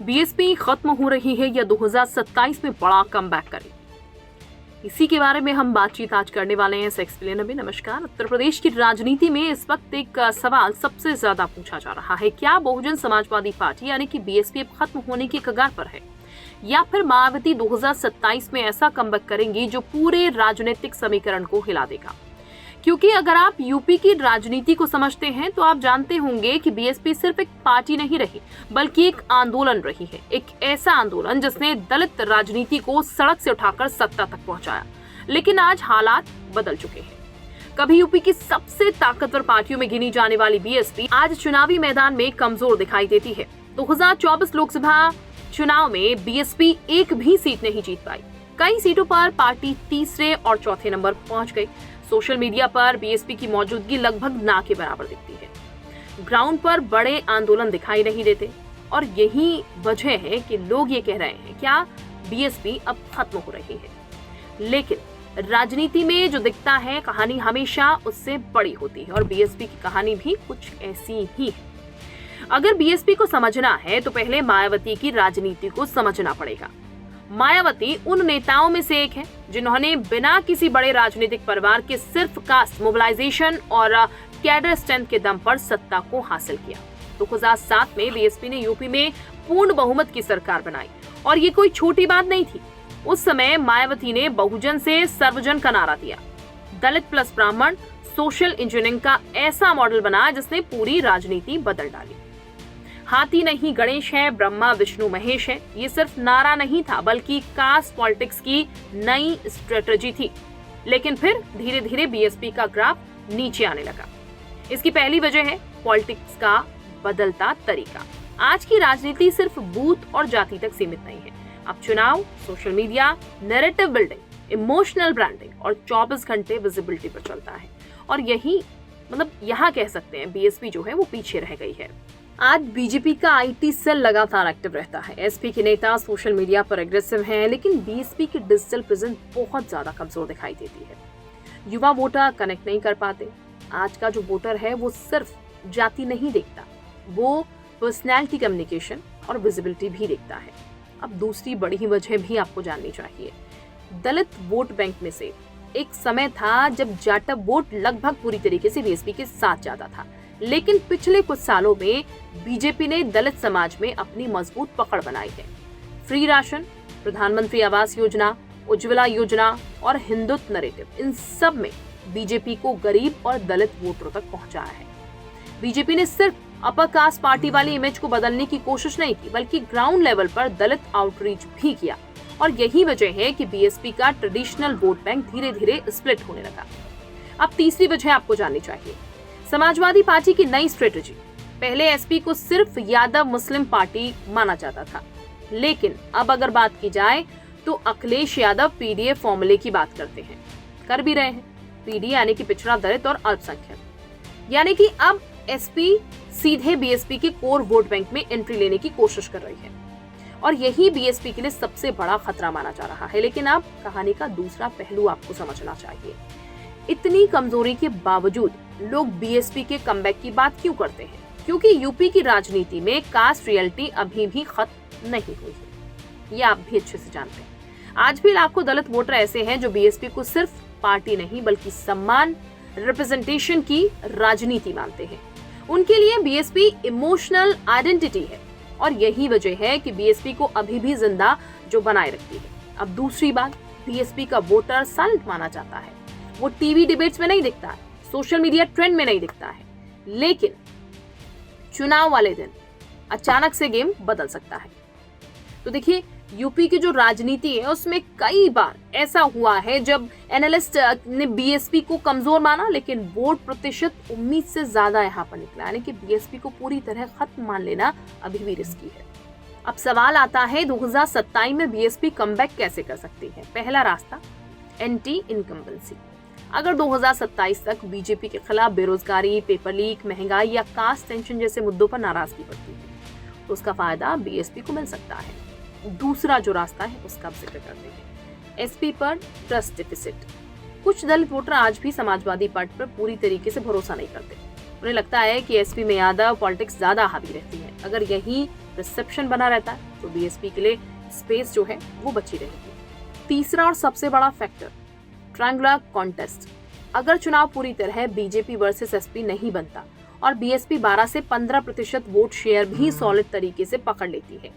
BSP खत्म हो रही है या 2027 में बड़ा कमबैक करे, इसी के बारे में हम बातचीत आज करने वाले हैं। एक्सप्लेन अभी नमस्कार। उत्तर प्रदेश की राजनीति में इस वक्त एक सवाल सबसे ज्यादा पूछा जा रहा है, क्या बहुजन समाजवादी पार्टी यानी कि बीएसपी अब खत्म होने की कगार पर है या फिर मायावती 2027 में ऐसा कमबैक करेंगी जो पूरे राजनीतिक समीकरण को हिला देगा। क्योंकि अगर आप यूपी की राजनीति को समझते हैं तो आप जानते होंगे कि बीएसपी सिर्फ एक पार्टी नहीं रही बल्कि एक आंदोलन रही है, एक ऐसा आंदोलन जिसने दलित राजनीति को सड़क से उठाकर सत्ता तक पहुंचाया। लेकिन आज हालात बदल चुके हैं। कभी यूपी की सबसे ताकतवर पार्टियों में गिनी जाने वाली बीएसपी आज चुनावी मैदान में कमजोर दिखाई देती है। 2024 लोकसभा चुनाव में बीएसपी एक भी सीट नहीं जीत पाई। कई सीटों पर पार्टी तीसरे और चौथे नंबर पहुंच गई। सोशल मीडिया पर बीएसपी की मौजूदगी लगभग ना के बराबर दिखती है। ग्राउंड पर बड़े आंदोलन दिखाई नहीं देते और यही वजह है कि लोग ये कह रहे हैं क्या बीएसपी अब खत्म हो रही है। लेकिन राजनीति में जो दिखता है कहानी हमेशा उससे बड़ी होती है और बीएसपी की कहानी भी कुछ ऐसी ही है। अगर बीएसपी को समझना है तो पहले मायावती की राजनीति को समझना पड़ेगा। मायावती उन नेताओं में से एक है जिन्होंने बिना किसी बड़े राजनीतिक परिवार के सिर्फ कास्ट मोबिलाइजेशन और कैडर स्ट्रेंथ के दम पर सत्ता को हासिल किया। 2007 में बीएसपी ने यूपी में पूर्ण बहुमत की सरकार बनाई और ये कोई छोटी बात नहीं थी। उस समय मायावती ने बहुजन से सर्वजन का नारा दिया। दलित प्लस ब्राह्मण सोशल इंजीनियरिंग का ऐसा मॉडल बना जिसने पूरी राजनीति बदल डाली। हाथी नहीं गणेश है, ब्रह्मा विष्णु महेश है, ये सिर्फ नारा नहीं था बल्कि कास्ट पॉलिटिक्स की नई स्ट्रेटजी थी। लेकिन फिर धीरे धीरे बीएसपी का ग्राफ नीचे आने लगा। इसकी पहली वजह है पॉलिटिक्स का बदलता तरीका। आज की राजनीति सिर्फ बूथ और जाति तक सीमित नहीं है। अब चुनाव, social media, narrative building, emotional branding और 24 घंटे विजिबिलिटी पर चलता है। और यही यहाँ कह सकते हैं बीएसपी जो है वो पीछे रह गई है। आज बीजेपी का आईटी सेल लगातार एक्टिव रहता है। एसपी के नेता सोशल मीडिया पर एग्रेसिव हैं, लेकिन बीएसपी की डिजिटल प्रेजेंस बहुत ज्यादा कमजोर दिखाई देती है। युवा वोटर कनेक्ट नहीं कर पाते। आज का जो वोटर है वो सिर्फ जाति नहीं देखता, वो पर्सनैलिटी, कम्युनिकेशन और विजिबिलिटी भी देखता है। अब दूसरी बड़ी वजह भी आपको जाननी चाहिए। दलित वोट बैंक में से एक समय था जब जाटव वोट लगभग पूरी तरीके से बीएसपी के साथ जाता था, लेकिन पिछले कुछ सालों में बीजेपी ने दलित समाज में अपनी मजबूत पकड़ बनाई है। फ्री राशन, प्रधानमंत्री आवास योजना, उज्ज्वला योजना और हिंदुत्व नैरेटिव, इन सब में बीजेपी को गरीब और दलित वोटरों तक पहुंचाया है। बीजेपी ने सिर्फ अपर कास्ट पार्टी वाली इमेज को बदलने की कोशिश नहीं की बल्कि ग्राउंड लेवल पर दलित आउटरीच भी किया और यही वजह है कि बीएसपी का ट्रेडिशनल वोट बैंक धीरे धीरे स्प्लिट होने लगा। अब तीसरी वजह आपको जाननी चाहिए, समाजवादी पार्टी की नई स्ट्रेटजी। पहले एसपी को सिर्फ यादव मुस्लिम पार्टी माना जाता था, लेकिन अब अगर बात की जाए तो अखिलेश यादव पीडीए फॉर्मूले की बात करते हैं, कर भी रहे हैं। पीडीए यानी कि पिछड़ा दलित और अल्पसंख्यक, यानी कि अब एसपी सीधे बीएसपी के कोर वोट बैंक में एंट्री लेने की कोशिश कर रही है और यही बीएसपी के लिए सबसे बड़ा खतरा माना जा रहा है। लेकिन अब कहानी का दूसरा पहलू आपको समझना चाहिए। इतनी कमजोरी के बावजूद लोग बीएसपी के कमबैक की बात क्यों करते हैं? क्योंकि यूपी की राजनीति में कास्ट रियलिटी अभी भी खत्म नहीं हुई है, ये आप भी अच्छे से जानते हैं। आज भी लाखों दलित वोटर ऐसे हैं जो बीएसपी को सिर्फ पार्टी नहीं बल्कि सम्मान, रिप्रेजेंटेशन की राजनीति मानते हैं। उनके लिए बीएसपी इमोशनल आइडेंटिटी है और यही वजह है कि बीएसपी को अभी भी जिंदा जो बनाए रखती है। अब दूसरी बात, बीएसपी का वोटर साइलेंट माना जाता है। वो टीवी डिबेट्स में नहीं दिखता है, सोशल मीडिया ट्रेंड में नहीं दिखता है, लेकिन चुनाव वाले दिन अचानक से गेम बदल सकता है। तो देखिए, यूपी की जो राजनीति है उसमें कई बार ऐसा हुआ है जब एनालिस्ट ने बीएसपी को कमजोर माना, लेकिन वोट प्रतिशत उम्मीद से ज्यादा यहाँ पर निकला, यानी कि बीएसपी को पूरी तरह खत्म मान लेना अभी भी रिस्की है। अब सवाल आता है 2027 में बीएसपी कमबैक कैसे कर सकती है? पहला रास्ता, एंटी इनकम्बेंसी। अगर 2027 तक बीजेपी के खिलाफ बेरोजगारी, पेपर लीक, महंगाई या कास्ट टेंशन जैसे मुद्दों पर नाराजगी बढ़ती है तो उसका फायदा बीएसपी को मिल सकता है। दूसरा जो रास्ता है उसका जिक्र करते हैं, एसपी पर ट्रस्ट डिफिसिट। कुछ दलित वोटर आज भी समाजवादी पार्टी पर पूरी तरीके से भरोसा नहीं करते। उन्हें लगता है कि एसपी में यादव पॉलिटिक्स ज्यादा हावी रहती है। अगर यही रिसेप्शन बना रहता है, तो बीएसपी के लिए स्पेस जो है वो बची रहेगी। तीसरा और सबसे बड़ा फैक्टर, ट्रायंगुलर कॉन्टेस्ट। अगर चुनाव पूरी तरह बीजेपी वर्सेस एसपी नहीं बनता और बीएसपी 12 से 15% वोट शेयर भी सॉलिड तरीके से पकड़ लेती है,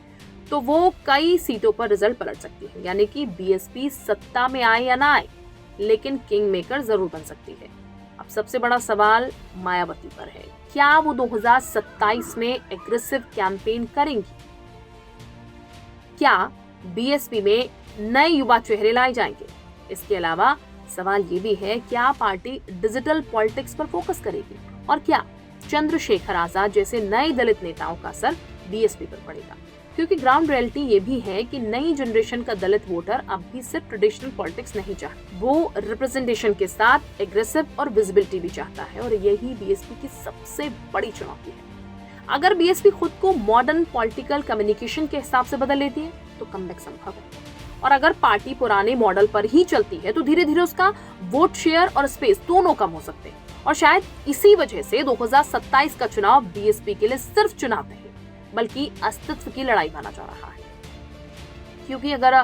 तो वो कई सीटों पर रिजल्ट पलट सकती है। यानी कि बीएसपी सत्ता में आए या ना आए, लेकिन किंग मेकर जरूर बन सकती है। अब सबसे बड़ा सवाल मायावती पर है। क्या वो 2027 में एग्रेसिव कैंपेन करेंगी? क्या बीएसपी में नए युवा चेहरे लाए जाएंगे? इसके अलावा सवाल ये भी है, क्या पार्टी डिजिटल पॉलिटिक्स पर फोकस करेगी? और क्या चंद्रशेखर आजाद जैसे नए दलित नेताओं का असर बीएसपी पर पड़ेगा? क्योंकि ग्राउंड रियलिटी ये भी है कि नई जनरेशन का दलित वोटर अब भी सिर्फ ट्रेडिशनल पॉलिटिक्स नहीं चाहता, वो रिप्रेजेंटेशन के साथ एग्रेसिव और विजिबिलिटी भी चाहता है, और यही बीएसपी की सबसे बड़ी चुनौती है। अगर बीएसपी खुद को मॉडर्न पॉलिटिकल कम्युनिकेशन के हिसाब से बदल लेती है तो कमबैक संभव है, और अगर पार्टी पुराने मॉडल पर ही चलती है तो धीरे धीरे उसका वोट शेयर और स्पेस दोनों कम हो सकते हैं। और शायद इसी वजह से 2027 का चुनाव बीएसपी के लिए सिर्फ चुनाव नहीं बल्कि अस्तित्व की लड़ाई माना जा रहा है। क्योंकि अगर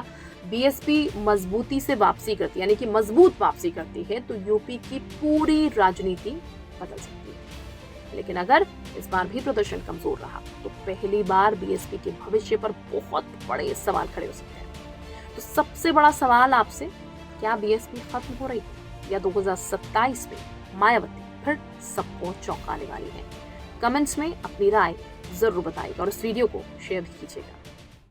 बीएसपी मजबूती से वापसी करती, यानी कि मजबूत वापसी करती है, तो यूपी की पूरी राजनीति बदल सकती है। लेकिन अगर इस बार भी प्रदर्शन कमजोर रहा तो पहली बार बीएसपी के भविष्य पर बहुत बड़े सवाल खड़े हो सकते हैं। तो सबसे बड़ा सवाल आपसे, क्या बीएसपी खत्म हो रही है या 2027 में मायावती फिर सबको चौंकाने वाली है? कमेंट्स में अपनी राय जरूर बताइएगा और इस वीडियो को शेयर भी कीजिएगा।